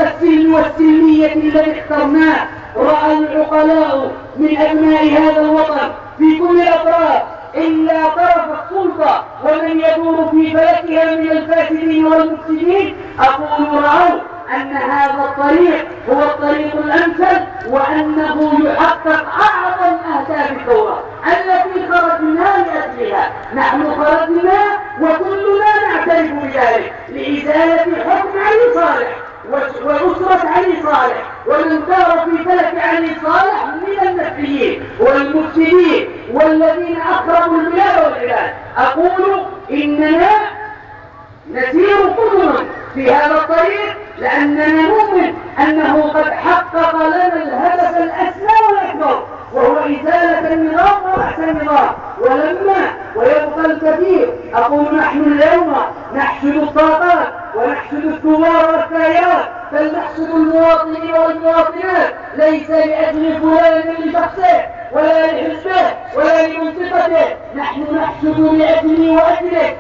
السلم والسلمية الذي اخترناه. رأى العقلاء من أبناء هذا الوطن في كل الأطراف إلا طرف السلطة ومن يدور في فلكها من الفاسدين والمفسدين، أقول رأوا أن هذا الطريق هو الطريق الأمثل، وأنه يحقق أعظم أهداف الثورة التي خرجنا لأجلها. نحن خرجنا وكلنا نعترف بذلك لإزالة حكم علي صالح وأسرة علي صالح ومن سار في فلك علي صالح من النفسيين والمفسدين والذين أخربوا البلاد والعباد. أقول إننا نسير قدما في هذا الطريق لأننا نؤمن أنه قد حقق لنا الهدف الأسمى والأكبر، وهو إزالة النظام ورأس النظام. ولما ويبقى الكثير، أقول نحن اليوم نحشد الطاقات ونحشد الثوار والسيارات، بل نحشد المواطنين والمواطنات ليس لأجل فلان لشخصه ولا لحزبه ولا لمنطقته، نحن نحشد لأجلي وأجلك.